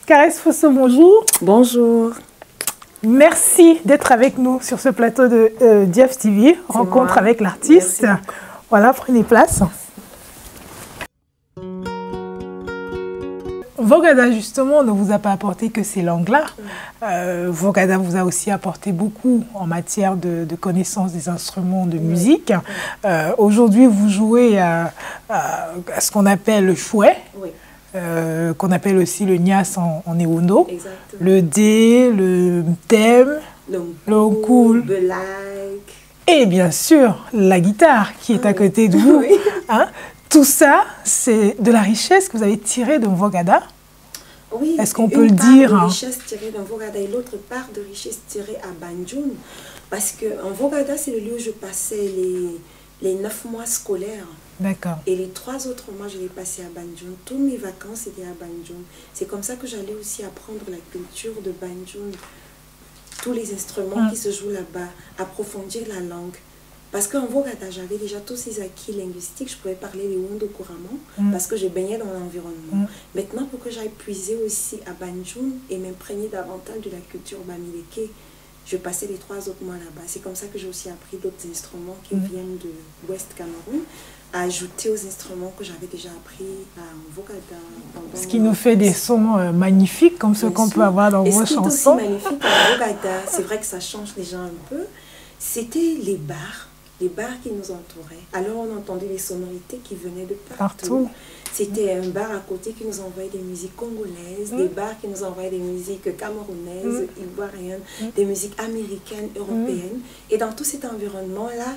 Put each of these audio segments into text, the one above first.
Caresse Fosso, bonjour. Bonjour. Merci d'être avec nous sur ce plateau de Diaf TV, rencontre avec l'artiste. Voilà, prenez place. Vogada, justement, ne vous a pas apporté que ces langues-là. Vogada vous a aussi apporté beaucoup en matière de connaissance des instruments de musique. Aujourd'hui, vous jouez à ce qu'on appelle le fouet, qu'on appelle aussi le nyas en ewondo, le dé, le thème, le cool, et bien sûr la guitare qui est à côté de vous. Hein? Tout ça, c'est de la richesse que vous avez tirée de Vogada. Oui, est-ce qu'on peut le dire? Une part de richesse tirée d'un Vogada et l'autre part de richesse tirée à Banjul. Parce qu'en Vogada, c'est le lieu où je passais les 9 mois scolaires. D'accord. Et les 3 autres mois, je les passais à Banjul. Toutes mes vacances étaient à Banjul. C'est comme ça que j'allais aussi apprendre la culture de Banjul. Tous les instruments qui se jouent là-bas, approfondir la langue. Parce qu'en Vogada, j'avais déjà tous ces acquis linguistiques, je pouvais parler les Wondo couramment, parce que je baignais dans l'environnement. Maintenant, pour que j'aille puiser aussi à Banjul et m'imprégner davantage de la culture bamileke, je passais les 3 autres mois là-bas. C'est comme ça que j'ai aussi appris d'autres instruments qui viennent de l'Ouest Cameroun, à ajouter aux instruments que j'avais déjà appris en Vogada. Ce qui nous fait des sons magnifiques, comme ceux qu'on peut avoir dans vos chansons. Et ce qui est aussi magnifique en Vogada, c'est vrai que ça change déjà un peu, c'était les bars. Les bars qui nous entouraient. Alors on entendait les sonorités qui venaient de partout. C'était un bar à côté qui nous envoyait des musiques congolaises, des bars qui nous envoyaient des musiques camerounaises, ivoiriennes, des musiques américaines, européennes. Et dans tout cet environnement-là,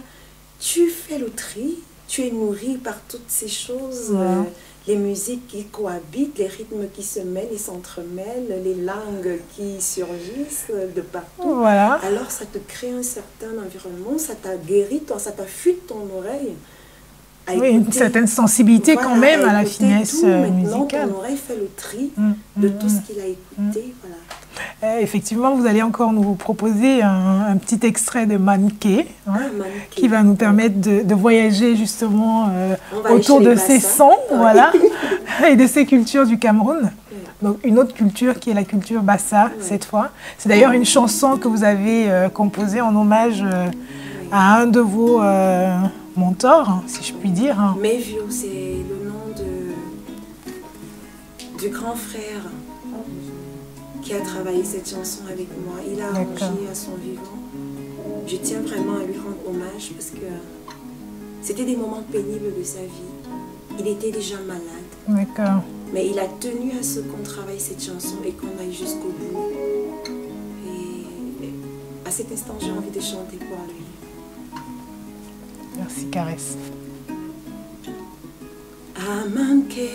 tu fais le tri, tu es nourri par toutes ces choses, les musiques qui cohabitent, les rythmes qui se mêlent et s'entremêlent, les langues qui surgissent de partout. Voilà. Alors ça te crée un certain environnement, ça t'a guéri, ça t'affûte ton oreille. Oui, une certaine sensibilité quand même à la finesse musicale. Maintenant, ton oreille fait le tri de tout ce qu'il a écouté. Voilà. Effectivement, vous allez encore nous proposer un petit extrait de Manké, qui va nous permettre de voyager justement autour de ces sons et de ces cultures du Cameroun. Donc une autre culture qui est la culture Bassa cette fois. C'est d'ailleurs une chanson que vous avez composée en hommage à un de vos mentors, si je puis dire. Mevio, c'est le nom du grand frère qui a travaillé cette chanson avec moi. Il a arrangé à son vivant. Je tiens vraiment à lui rendre hommage parce que c'était des moments pénibles de sa vie. Il était déjà malade. D'accord. Mais il a tenu à ce qu'on travaille cette chanson et qu'on aille jusqu'au bout. Et à cet instant, j'ai envie de chanter pour lui. Merci, Caresse. Amanke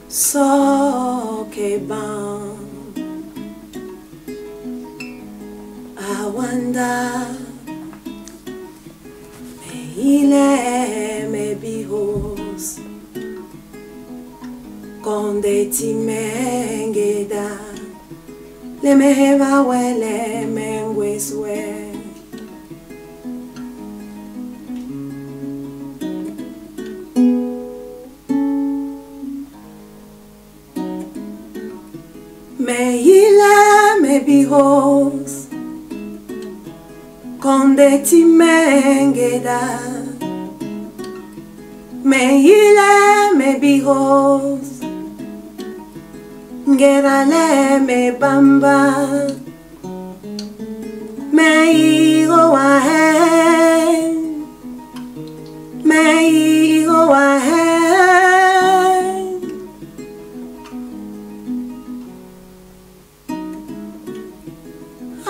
Sokeban Awanda Meile Mebihos Konde Timengeda Le Meheva Wele Mengweswe Meile Mebihos Konde Timengeda Meile Mebihos Ngerale Mebamba Meigo Wahen Meigo Wahen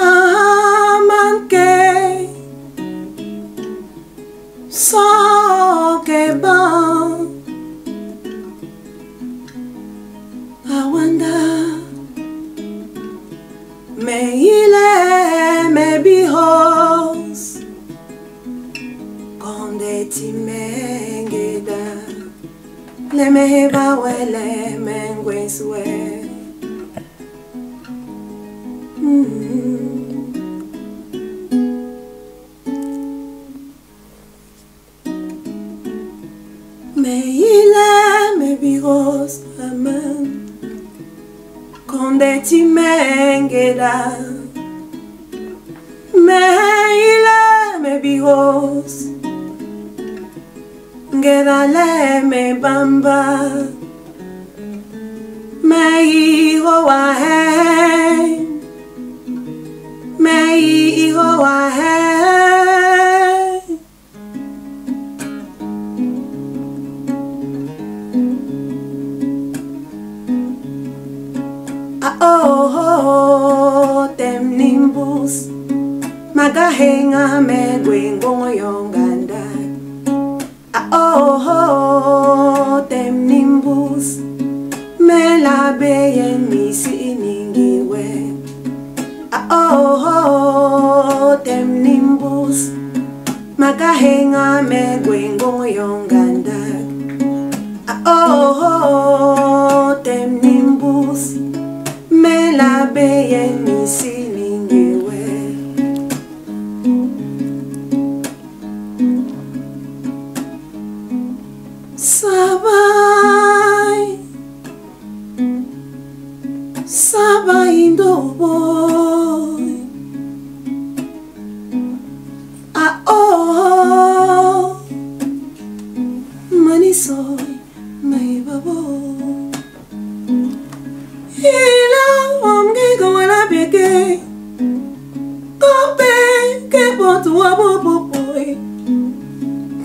Amanke Sokeban Awanda Meile Mebihos Konde Timengeda Le Meheba Wele Mengweswe Meile Mebihos konde timengeda meile me bihos ngeda le me bamba me iho wa he me iho wa he oh tem nimbus magahenga megwengo yonganda oh tem nimbus melabe yenisi iningiwe oh tem nimbus magahenga megwengo yonganda oh tem nimbus Mela beye nisi ningewe Sabai Sabai boy oh Manisoy my babo Beke, Kope, Kepotu Aboboy,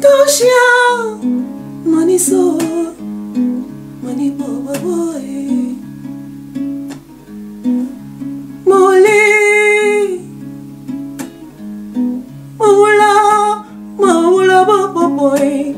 Toshia, Money so, Money Boboy, Mole, Moula, Moula Boboy,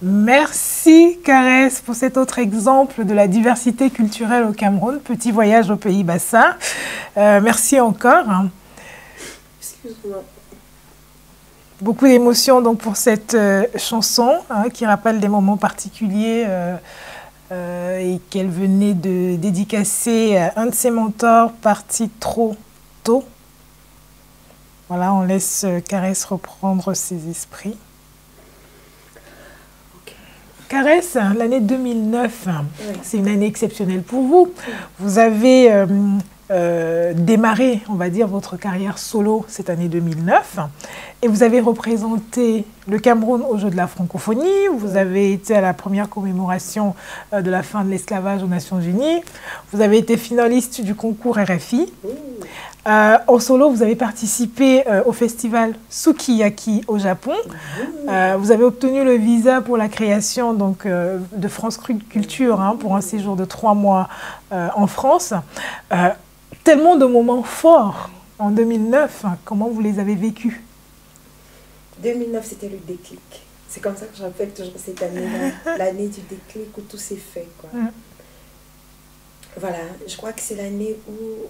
Merci Caresse pour cet autre exemple de la diversité culturelle au Cameroun, petit voyage au pays bassin. Merci encore. Excuse-moi. Beaucoup d'émotions donc pour cette chanson qui rappelle des moments particuliers et qu'elle venait de dédicacer à un de ses mentors parti trop tôt. Voilà, on laisse Caresse reprendre ses esprits. Caresse, l'année 2009, oui. C'est une année exceptionnelle pour vous. Oui. Vous avez démarré, on va dire, votre carrière solo cette année 2009 et vous avez représenté le Cameroun aux Jeux de la francophonie. Vous avez été à la première commémoration de la fin de l'esclavage aux Nations Unies. Vous avez été finaliste du concours RFI. En solo, vous avez participé au festival Sukiyaki au Japon. Vous avez obtenu le visa pour la création donc, de France Culture pour un séjour de 3 mois en France. Tellement de moments forts en 2009. Comment vous les avez vécus? 2009, c'était le déclic. C'est comme ça que je rappelle toujours cette année-là, l'année du déclic où tout s'est fait. Quoi. Voilà, je crois que c'est l'année où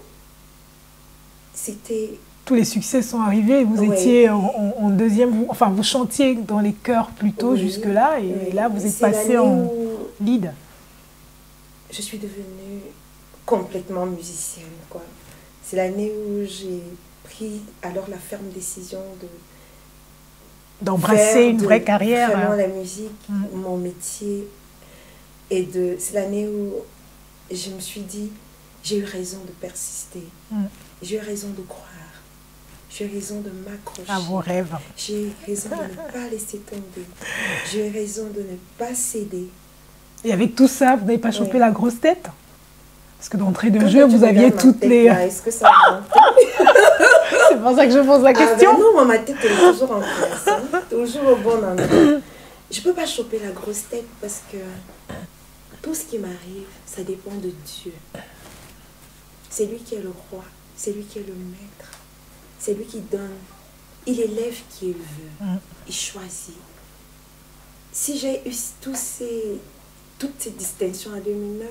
c'était... Tous les succès sont arrivés, vous étiez en deuxième, vous chantiez dans les chœurs plutôt jusque-là, et là vous êtes passé en lead. Je suis devenue complètement musicienne, quoi. C'est l'année où j'ai pris alors la ferme décision d'embrasser une vraie carrière. Vraiment la musique, mon métier. Et c'est l'année où je me suis dit, j'ai eu raison de persister. J'ai eu raison de croire. J'ai eu raison de m'accrocher. À vos rêves. J'ai eu raison de ne pas laisser tomber. J'ai eu raison de ne pas céder. Et avec tout ça, vous n'avez pas chopé la grosse tête? Parce que d'entrée de jeu, vous aviez toutes les... Est-ce que ça va? C'est pour ça que je pose la question. Non, moi, ma tête est toujours en place. Hein? Toujours au bon endroit. Je ne peux pas choper la grosse tête parce que tout ce qui m'arrive, ça dépend de Dieu. C'est lui qui est le roi. C'est lui qui est le maître. C'est lui qui donne. Il élève qui il veut. Il choisit. Si j'ai eu toutes ces distinctions en 2009,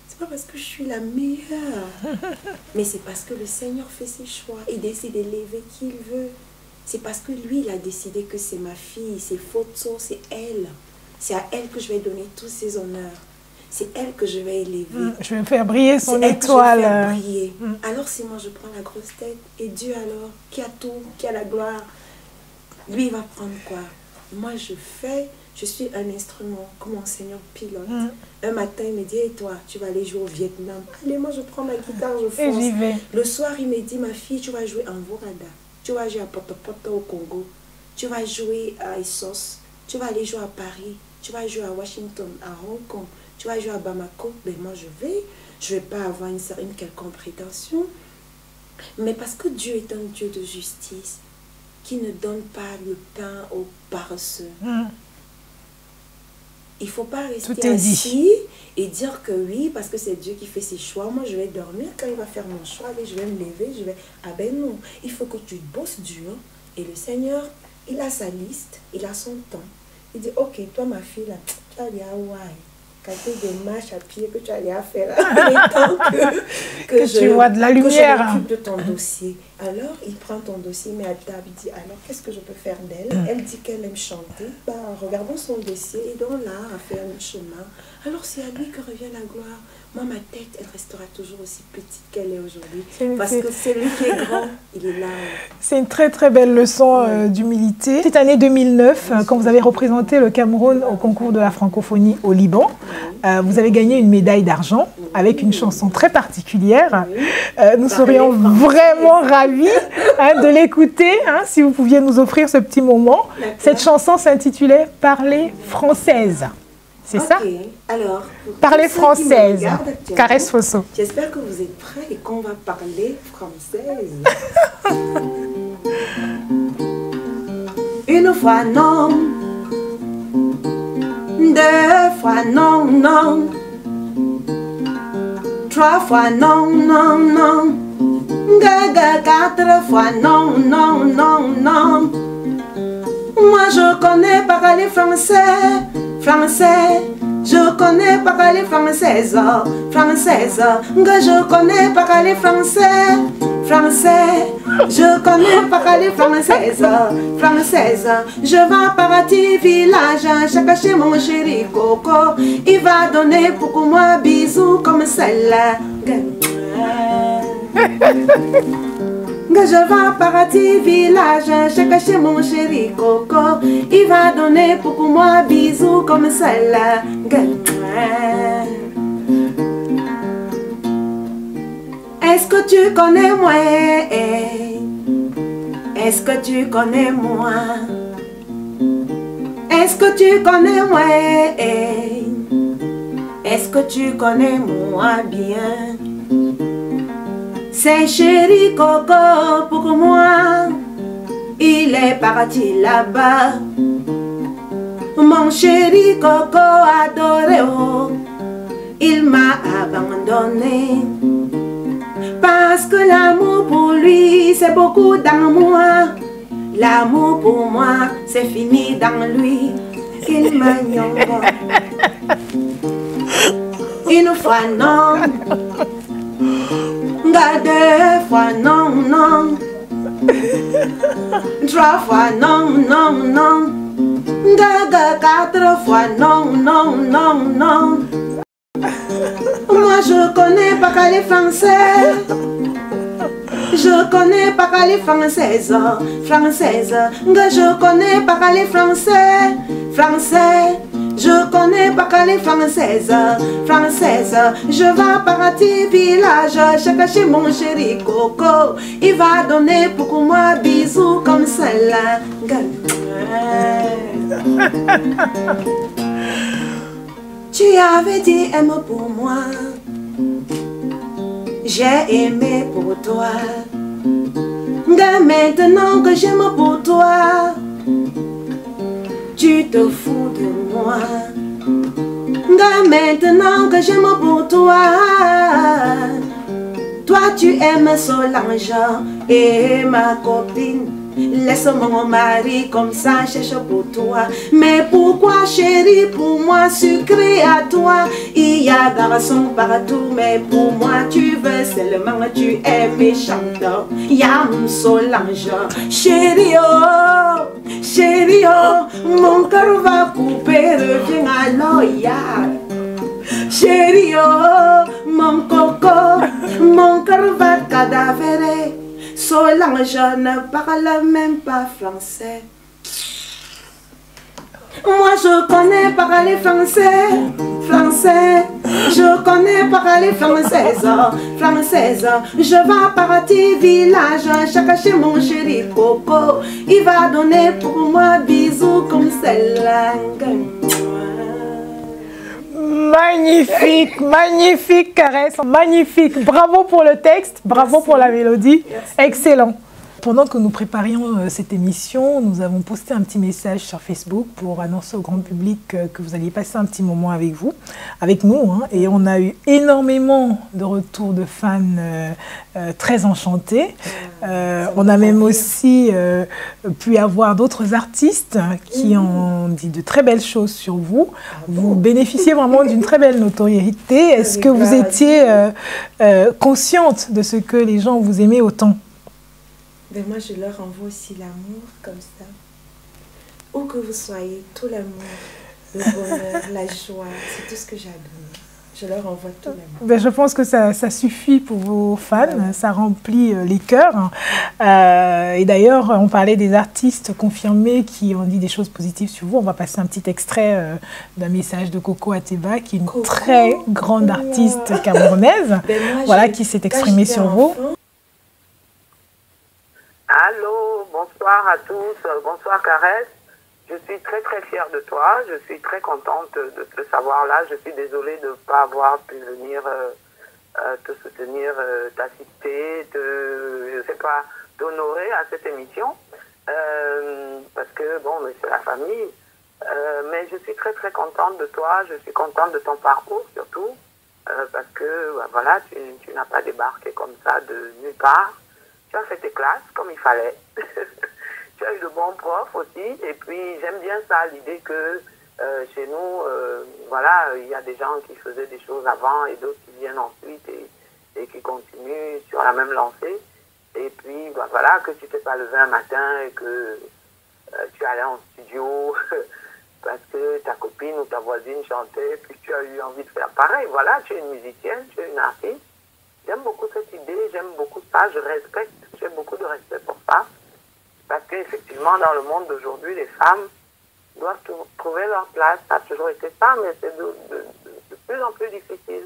c'est pas parce que je suis la meilleure, mais c'est parce que le Seigneur fait ses choix. Il décide d'élever qui il veut. C'est parce que lui, il a décidé que c'est ma fille, c'est Photo, c'est elle. C'est à elle que je vais donner tous ces honneurs. c'est elle que je vais élever. Je vais faire briller son étoile. étoile. Je vais faire briller. Alors si moi je prends la grosse tête, et Dieu alors, qui a tout, qui a la gloire, lui il va prendre quoi? Moi je suis un instrument que mon Seigneur pilote. Un matin il me dit, et toi, tu vas aller jouer au Vietnam. Allez, moi je prends ma guitare, je fonce. Et j'y vais. Le soir il me dit, ma fille, tu vas jouer en Vorada, tu vas jouer à Poto au Congo, tu vas jouer à Essos, tu vas aller jouer à Paris, tu vas jouer à Washington, à Hong Kong, tu vas jouer à Bamako. Ben moi je vais pas avoir une quelconque prétention. Mais parce que Dieu est un Dieu de justice, qui ne donne pas le pain aux paresseux. Il ne faut pas rester assis et dire que oui, parce que c'est Dieu qui fait ses choix. Moi, je vais dormir quand il va faire mon choix. Et je vais me lever, Ah ben non, il faut que tu bosses dur. Et le Seigneur, il a sa liste, il a son temps. Il dit, ok, toi ma fille, là, tu vas aller à Hawaï. Quand tu as des marches à pied que tu allais à faire, que tu vois de la lumière. Que je m'occupe de ton dossier. Alors, il prend ton dossier, il met à table, il dit, alors, qu'est-ce que je peux faire d'elle? Elle dit qu'elle aime chanter. Bah, regardons son dossier, aidons l'art à faire un chemin. Alors, c'est à lui que revient la gloire. Moi, ma tête, elle restera toujours aussi petite qu'elle est aujourd'hui. Parce que c'est lui qui est grand, il est là. C'est une très très belle leçon d'humilité. Cette année 2009, quand vous avez représenté le Cameroun au concours de la francophonie au Liban, vous avez gagné une médaille d'argent avec une chanson très particulière. Nous serions vraiment ravis de l'écouter, si vous pouviez nous offrir ce petit moment. Cette chanson s'intitulait « Parler française ». C'est ça? Alors, parler française. Caresse Fosso. J'espère que vous êtes prêts et qu'on va parler française. Une fois non, deux fois non, non, trois fois non, non, non, quatre fois non, non, non, non. Moi je connais parler français. Français, je connais parler française, française, que je connais parler français, français, je connais parler française, française, je vais partir village, j'ai caché mon chéri Coco, il va donner pour moi bisous comme celle-là. Que je vais partir village, j'ai caché mon chéri Coco, il va donner pour moi bisous comme celle-là. Est-ce que tu connais moi? Est-ce que tu connais moi? Est-ce que tu connais moi? Est-ce que tu connais moi bien? C'est chéri Coco pour moi, il est parti là-bas. Mon chéri Coco adoré, oh, il m'a abandonné. Parce que l'amour pour lui, c'est beaucoup dans moi. L'amour pour moi, c'est fini dans lui. Il m'a ignoré. Une fois non. Deux fois non, non. Trois fois non, non, non. Quatre fois non, non, non, non. Moi je connais pas parler français. Je connais pas parler française, française. Je connais pas parler français, français. Je connais pas parler française, française. Je vais partir village, j'ai caché mon chéri Coco. Il va donner pour moi bisous comme celle-là. Tu avais dit aime pour moi, j'ai aimé pour toi. Maintenant que j'aime pour toi, tu te fous de moi. Maintenant que j'aime pour toi, toi tu aimes Solange et ma copine. Laisse mon mari comme ça, cherche pour toi. Mais pourquoi chérie, pour moi sucré à toi? Il y a garçons partout, mais pour moi tu veux seulement, tu es méchante. Yam Solange, chérie oh, mon cœur va couper, reviens alors ya. Chérie, oh, mon coco, mon cravate cadavéré. Solange, je ne parle même pas français. Moi je connais parler français, français. Je connais parler française, française. Je vais partir village, chaque chez mon chéri coco. Il va donner pour moi bisous comme celle-là. Magnifique, magnifique caresse, magnifique. Bravo pour le texte, bravo pour la mélodie. Excellent. Pendant que nous préparions cette émission, nous avons posté un petit message sur Facebook pour annoncer au grand public que vous alliez passer un petit moment avec nous. Hein, et on a eu énormément de retours de fans très enchantés. On a même aussi pu avoir d'autres artistes qui ont dit de très belles choses sur vous. Vous bénéficiez vraiment d'une très belle notoriété. Est-ce que vous étiez consciente de ce que les gens vous aimaient autant ? Ben moi, je leur envoie aussi l'amour, comme ça. Où que vous soyez, tout l'amour, le bonheur, la joie, c'est tout ce que j'ai à donner. Je leur envoie tout l'amour. Ben, je pense que ça suffit pour vos fans, ça remplit les cœurs. Et d'ailleurs, on parlait des artistes confirmés qui ont dit des choses positives sur vous. On va passer un petit extrait d'un message de Coco Ateba, qui est une très grande artiste camerounaise, ben moi, qui s'est exprimée sur vous. Allô, bonsoir à tous, bonsoir Caresse. Je suis très très fière de toi, je suis très contente de te savoir là. Je suis désolée de ne pas avoir pu venir te soutenir, t'assister, je sais pas, t'honorer à cette émission. Parce que bon, mais c'est la famille. Mais je suis très très contente de toi, je suis contente de ton parcours surtout. Parce que voilà, tu n'as pas débarqué comme ça de nulle part. Tu as fait tes classes comme il fallait. Tu as eu de bons profs aussi. Et puis, j'aime bien ça, l'idée que chez nous, voilà, il y a des gens qui faisaient des choses avant et d'autres qui viennent ensuite et qui continuent sur la même lancée. Et puis, bah, voilà, que tu t'es pas levé un matin et que tu allais en studio parce que ta copine ou ta voisine chantait, puis tu as eu envie de faire pareil. Voilà, tu es une musicienne, tu es une artiste. J'aime beaucoup cette idée, j'aime beaucoup ça, je respecte, j'ai beaucoup de respect pour ça. Parce qu'effectivement, dans le monde d'aujourd'hui, les femmes doivent trouver leur place. Ça a toujours été ça, mais c'est de plus en plus difficile.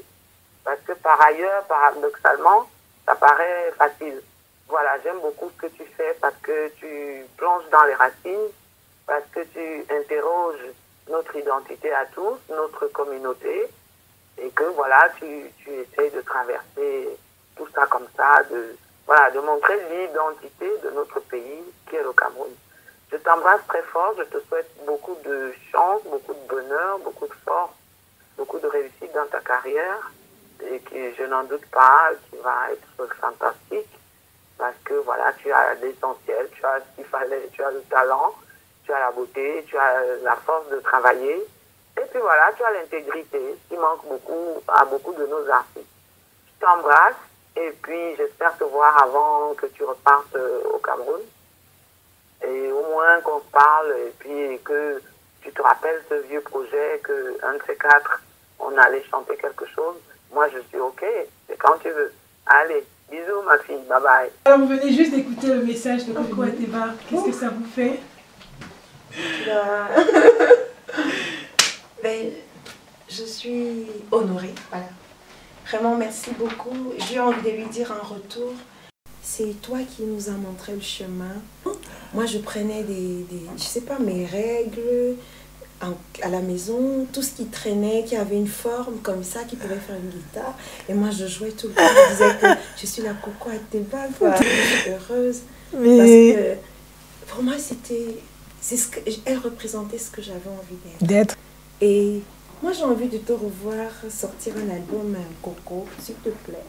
Parce que par ailleurs, paradoxalement, ça paraît facile. Voilà, j'aime beaucoup ce que tu fais parce que tu plonges dans les racines, parce que tu interroges notre identité à tous, notre communauté. Et que voilà, tu essaies de traverser tout ça comme ça, de montrer l'identité de notre pays qui est le Cameroun. Je t'embrasse très fort, je te souhaite beaucoup de chance, beaucoup de bonheur, beaucoup de force, beaucoup de réussite dans ta carrière et que je n'en doute pas, qui va être fantastique parce que voilà, tu as l'essentiel, tu as ce qu'il fallait, tu as le talent, tu as la beauté, tu as la force de travailler. Et puis voilà, tu as l'intégrité qui manque beaucoup à beaucoup de nos artistes. Je t'embrasse et puis j'espère te voir avant que tu repartes au Cameroun. Et au moins qu'on se parle et puis que tu te rappelles ce vieux projet qu'un de ces quatre, on allait chanter quelque chose. Moi, je suis OK, c'est quand tu veux. Allez, bisous ma fille, bye bye. Alors, vous venez juste d'écouter le message de Coco Ateba. Qu'est-ce que ça vous fait? Ben, je suis honorée, voilà. Vraiment, merci beaucoup. J'ai envie de lui dire en retour, c'est toi qui nous as montré le chemin. Moi, je prenais je sais pas, mes règles à la maison, tout ce qui traînait, qui avait une forme comme ça, qui pouvait faire une guitare. Et moi, je jouais tout le temps. Je disais que je suis la Coco Ateba, quoi. Je suis heureuse. Mais... Parce que pour moi, elle représentait ce que j'avais envie d'être. Et moi, j'ai envie de te revoir sortir un album Coco, s'il te plaît.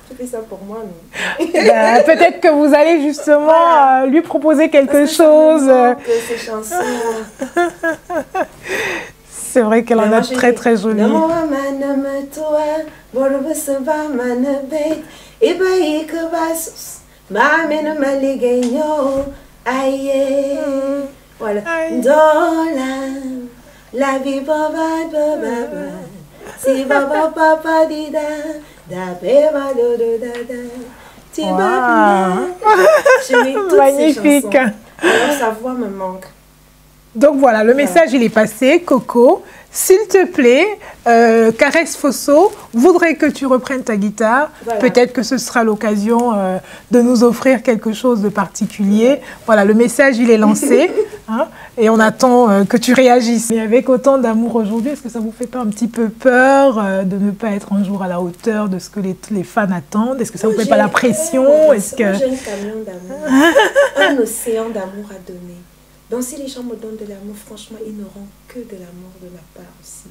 Tu fais ça pour moi, non? Ben, peut-être que vous allez justement lui proposer quelque chose. Ces chansons. C'est vrai qu'elle en a très très joli. Voilà. Dola, la vie baba, Si papa papa dida, da beba do do da da. Je mets toutes magnifique. ces chansons. Alors sa voix me manque. Donc voilà, le message il est passé. Coco, s'il te plaît, Caresse Fosso voudrait que tu reprennes ta guitare. Voilà. Peut-être que ce sera l'occasion de nous offrir quelque chose de particulier. Voilà, le message il est lancé. Hein, et on attend que tu réagisses. Mais avec autant d'amour aujourd'hui, est-ce que ça vous fait pas un petit peu peur de ne pas être un jour à la hauteur de ce que les fans attendent? Est-ce que ça vous fait pas la pression? Est-ce que j'ai un camion d'amour, un océan d'amour à donner? Donc si les gens me donnent de l'amour, franchement, ils n'auront que de l'amour de ma part aussi.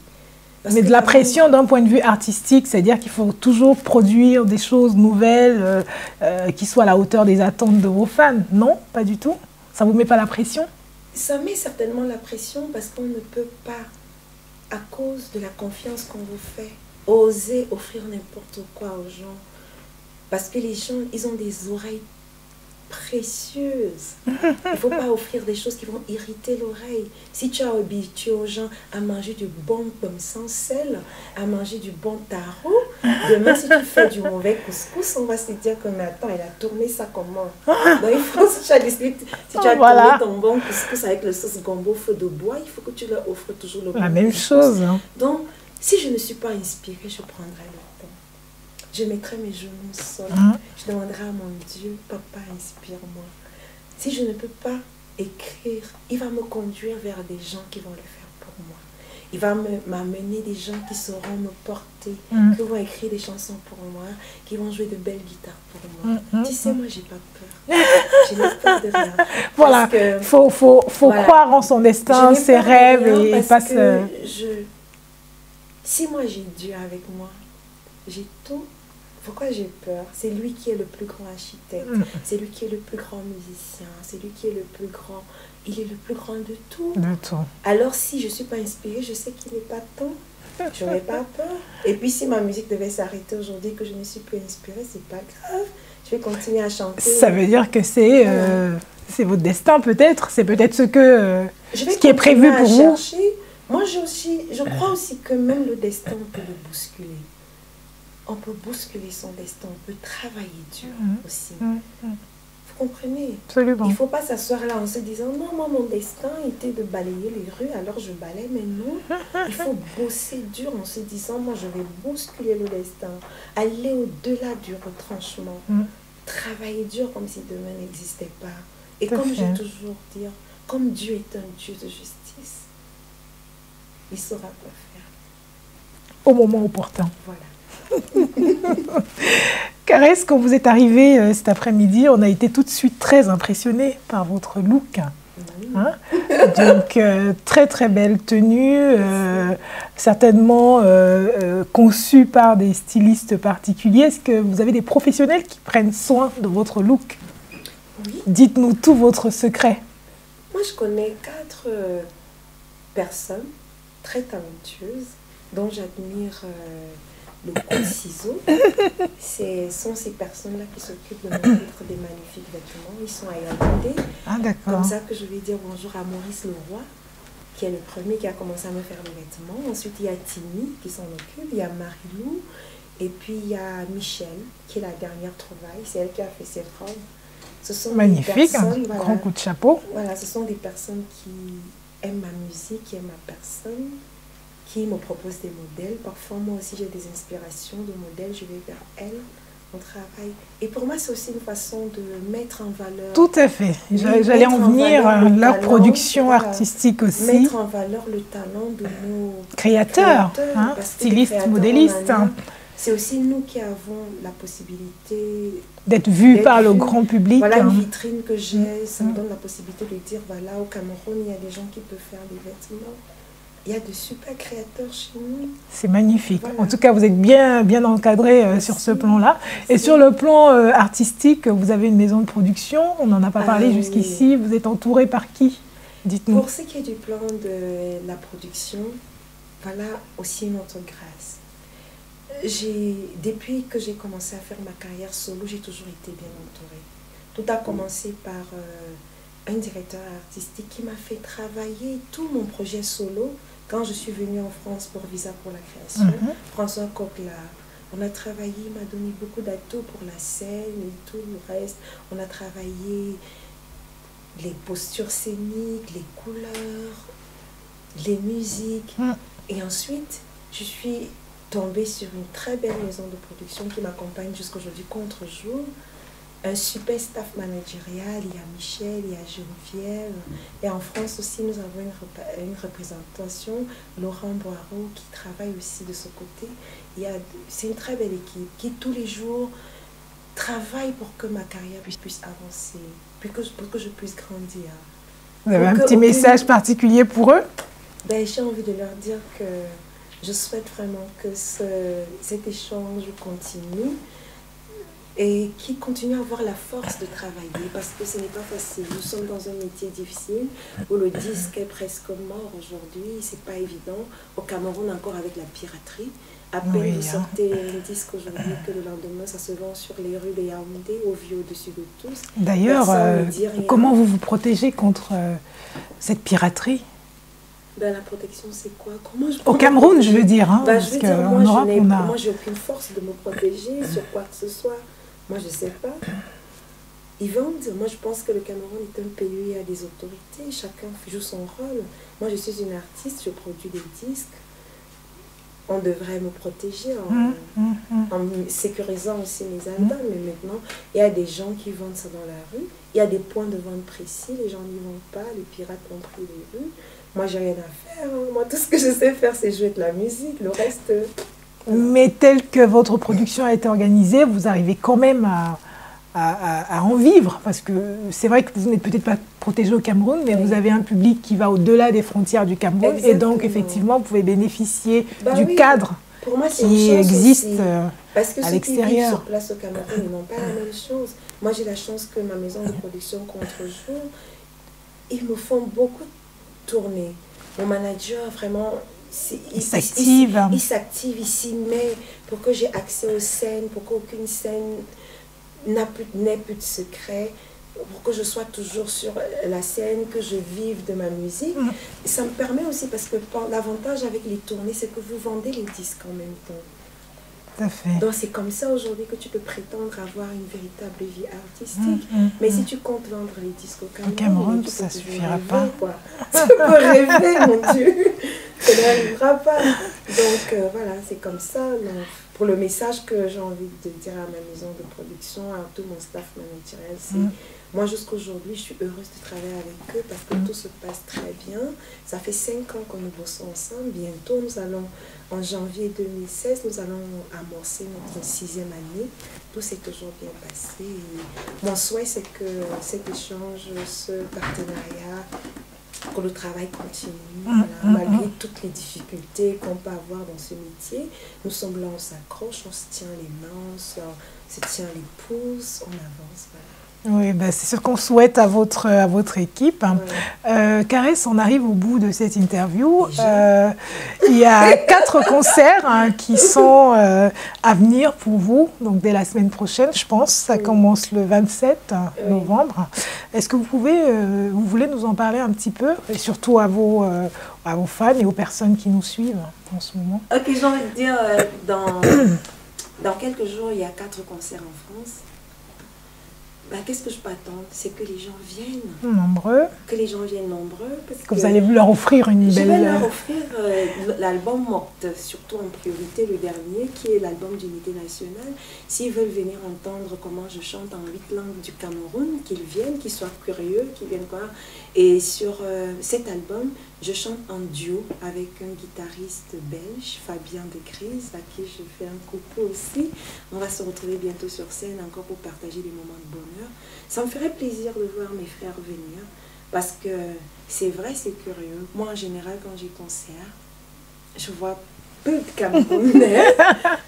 Mais de la pression d'un point de vue artistique, c'est-à-dire qu'il faut toujours produire des choses nouvelles qui soient à la hauteur des attentes de vos fans. Non, pas du tout. Ça ne vous met pas la pression? Ça met certainement la pression parce qu'on ne peut pas, à cause de la confiance qu'on vous fait, oser offrir n'importe quoi aux gens. Parce que les gens, ils ont des oreilles précieuses. Il ne faut pas offrir des choses qui vont irriter l'oreille. Si tu as habitué aux gens à manger du bon pomme sans sel, à manger du bon taro, demain si tu fais du mauvais couscous, on va se dire que mais attends, elle a tourné ça comment? Donc il faut, si tu as décidé, si tu as tourné ton bon couscous avec le sauce gombo feu de bois, il faut que tu leur offres toujours le bon La même couscous. chose. Hein. Donc, si je ne suis pas inspirée, je prendrai le temps. Je mettrai mes genoux au sol. Je demanderai à mon Dieu, papa, inspire-moi. Si je ne peux pas écrire, il va me conduire vers des gens qui vont le faire pour moi. Il va m'amener des gens qui sauront me porter, qui vont écrire des chansons pour moi, qui vont jouer de belles guitares pour moi. Tu sais, moi, j'ai pas peur. Je n'ai peur de rien. Voilà, il faut voilà, croire en son destin, ses rêves et pas se... Si moi j'ai Dieu avec moi, j'ai tout. Pourquoi j'ai peur? C'est lui qui est le plus grand architecte, c'est lui qui est le plus grand musicien, c'est lui qui est le plus grand, il est le plus grand de tout. De tout. Alors si je ne suis pas inspirée, je sais qu'il n'est pas temps, je n'aurais pas peur. Et puis si ma musique devait s'arrêter aujourd'hui, que je ne suis plus inspirée, c'est pas grave, je vais continuer à chanter. Ça veut dire que c'est votre destin peut-être, c'est peut-être ce qui est prévu pour vous. Moi je crois aussi que même le destin peut le bousculer. On peut bousculer son destin, on peut travailler dur aussi. Vous comprenez? Absolument. Il ne faut pas s'asseoir là en se disant non, moi mon destin était de balayer les rues, alors je balaye, mais non. Il faut bosser dur en se disant moi je vais bousculer le destin, aller au-delà du retranchement, travailler dur comme si demain n'existait pas. Et comme j'ai toujours dit, comme Dieu est un Dieu de justice, il saura quoi faire. Au moment opportun. Voilà. Caresse, quand vous êtes arrivée cet après-midi, on a été tout de suite très impressionnés par votre look. Hein? Donc, très très belle tenue, certainement conçue par des stylistes particuliers. Est-ce que vous avez des professionnels qui prennent soin de votre look? Oui. Dites-nous tout votre secret. Moi, je connais 4 personnes très talentueuses dont j'admire le coup de ciseau. Ce sont ces personnes-là qui s'occupent de me mettre des magnifiques vêtements. Ils sont à Yaoundé. Ah, d'accord. Comme ça que je vais dire bonjour à Maurice Leroy, qui est le premier qui a commencé à me faire les vêtements. Ensuite, il y a Tini qui s'en occupe. Il y a Marie-Lou. Et puis, il y a Michel, qui est la dernière trouvaille. C'est elle qui a fait ses robes. Ce sont magnifique, des personnes, un grand coup de chapeau. Voilà, ce sont des personnes qui aiment ma musique, qui aiment ma personne, qui me proposent des modèles. Parfois, moi aussi, j'ai des inspirations de modèles. Je vais vers elles, on travaille. Et pour moi, c'est aussi une façon de mettre en valeur... Tout à fait. J'allais en venir, leur production artistique aussi. Mettre en valeur le talent de nos créateurs hein, stylistes, modélistes. C'est aussi nous qui avons la possibilité... d'être vus par le grand public. Voilà une vitrine que j'ai, ça me donne la possibilité de dire, voilà, au Cameroun, il y a des gens qui peuvent faire des vêtements. Il y a de super créateurs chez nous. C'est magnifique. Voilà. En tout cas, vous êtes bien encadré sur ce plan-là. Et sur le plan artistique, vous avez une maison de production. On n'en a pas parlé jusqu'ici. Vous êtes entouré par qui? Dites-nous. Pour ce qui est du plan de la production, voilà aussi une autre grâce. Depuis que j'ai commencé à faire ma carrière solo, j'ai toujours été bien entourée. Tout a commencé par un directeur artistique qui m'a fait travailler tout mon projet solo Quand je suis venue en France pour Visa pour la création, François Coquelin, on a travaillé, il m'a donné beaucoup d'atouts pour la scène et tout le reste. On a travaillé les postures scéniques, les couleurs, les musiques. Et ensuite, je suis tombée sur une très belle maison de production qui m'accompagne jusqu'aujourd'hui, Contre-jour. Un super staff managérial, il y a Michel, il y a Geneviève. Et en France aussi, nous avons une représentation, Laurent Boireau, qui travaille aussi de ce côté. C'est une très belle équipe qui, tous les jours, travaille pour que ma carrière puisse avancer, pour que je puisse grandir. Vous avez un petit message particulier pour eux? J'ai envie de leur dire que je souhaite vraiment que cet échange continue et qu'ils continuent à avoir la force de travailler, parce que ce n'est pas facile. Nous sommes dans un métier difficile où le disque est presque mort aujourd'hui, c'est pas évident. Au Cameroun, encore avec la piraterie, à peine vous sortez un disque aujourd'hui que le lendemain ça se vend sur les rues de Yaoundé, au vu au-dessus de tous. D'ailleurs, comment vous vous protégez contre cette piraterie? La protection, c'est quoi? Au Cameroun, je veux dire. Hein, je veux dire, moi, j'ai aucune force de me protéger sur quoi que ce soit. Moi, je ne sais pas. Ils vendent. Moi, je pense que le Cameroun est un pays où il y a des autorités. Chacun joue son rôle. Moi, je suis une artiste, je produis des disques. On devrait me protéger en sécurisant aussi mes albums. Mais maintenant, il y a des gens qui vendent ça dans la rue. Il y a des points de vente précis. Les gens n'y vont pas. Les pirates ont pris les rues. Moi, j'ai rien à faire. Moi, tout ce que je sais faire, c'est jouer de la musique. Le reste... Mais tel que votre production a été organisée, vous arrivez quand même à en vivre. Parce que c'est vrai que vous n'êtes peut-être pas protégé au Cameroun, mais vous avez un public qui va au-delà des frontières du Cameroun. Exactement. Et donc, effectivement, vous pouvez bénéficier du cadre pour moi, qui existe parce que à l'extérieur. Ceux qui vivent sur place au Cameroun, ils n'ont pas la même chose. Moi, j'ai la chance que ma maison de production Contre-jour, ils me font beaucoup tourner. Mon manager, vraiment, il s'active, il s'y met pour que j'ai accès aux scènes, pour qu'aucune scène n'ait plus de secret, pour que je sois toujours sur la scène, que je vive de ma musique. Ça me permet aussi, parce que l'avantage avec les tournées, c'est que vous vendez les disques en même temps. Tout à fait. Donc c'est comme ça aujourd'hui que tu peux prétendre avoir une véritable vie artistique. Mais si tu comptes vendre les disques au Cameroun, ça ne suffira pas. Tu peux rêver, mon Dieu. Ça n'arrivera pas. Donc voilà, c'est comme ça. Donc, pour le message que j'ai envie de dire à ma maison de production, à tout mon staff managérial, c'est moi jusqu'aujourd'hui, je suis heureuse de travailler avec eux parce que tout se passe très bien. Ça fait 5 ans que nous bossons ensemble. Bientôt, nous allons, en janvier 2016, nous allons amorcer notre 6e année. Tout s'est toujours bien passé. Et mon souhait, c'est que cet échange, ce partenariat, que le travail continue, malgré toutes les difficultés qu'on peut avoir dans ce métier. Nous sommes là, on s'accroche, on se tient les mains, on se tient les pouces, on avance. Voilà. Oui, ben c'est ce qu'on souhaite à votre équipe. Caresse, on arrive au bout de cette interview. Il y a 4 concerts qui sont à venir pour vous, donc dès la semaine prochaine, je pense. Ça commence le 27 novembre. Est-ce que vous voulez nous en parler un petit peu, et surtout à vos fans et aux personnes qui nous suivent en ce moment? Ok, j'ai envie de dire, dans quelques jours, il y a 4 concerts en France. Qu'est-ce que je peux attendre? C'est que les gens viennent. Nombreux. Que les gens viennent nombreux. Parce que vous allez leur offrir une belle... Je vais leur offrir l'album Morte, surtout en priorité le dernier, qui est l'album d'unité nationale. S'ils veulent venir entendre comment je chante en 8 langues du Cameroun, qu'ils viennent, qu'ils soient curieux, qu'ils viennent voir. Et sur cet album, je chante en duo avec un guitariste belge, Fabien Decrise, à qui je fais un coucou aussi. On va se retrouver bientôt sur scène encore pour partager des moments de bonheur. Ça me ferait plaisir de voir mes frères venir parce que c'est vrai, c'est curieux. Moi, en général, quand j'ai concert, je vois peu de Camerounais.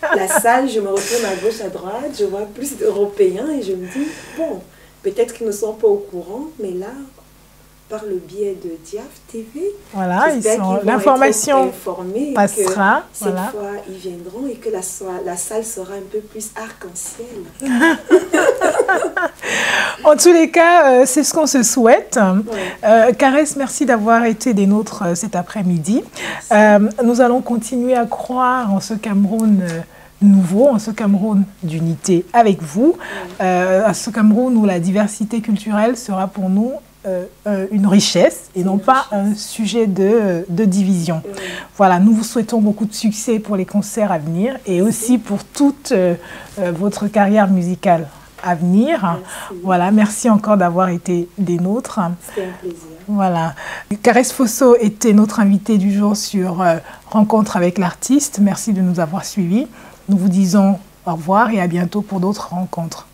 La salle, je me retourne à gauche, à droite, je vois plus d'Européens et je me dis, bon, peut-être qu'ils ne sont pas au courant, mais là, par le biais de Diaf TV. Voilà, l'information passera. Cette fois, ils viendront et que la salle sera un peu plus arc-en-ciel. En tous les cas, c'est ce qu'on se souhaite. Ouais. Caresse, merci d'avoir été des nôtres cet après-midi. Nous allons continuer à croire en ce Cameroun nouveau, en ce Cameroun d'unité avec vous, à ce Cameroun où la diversité culturelle sera pour nous une richesse et non pas un sujet de division. Voilà, nous vous souhaitons beaucoup de succès pour les concerts à venir et aussi pour toute votre carrière musicale à venir. Merci. Voilà, merci encore d'avoir été des nôtres. C'était un plaisir. Voilà. Caresse Fosso était notre invitée du jour sur Rencontre avec l'artiste. Merci de nous avoir suivis. Nous vous disons au revoir et à bientôt pour d'autres rencontres.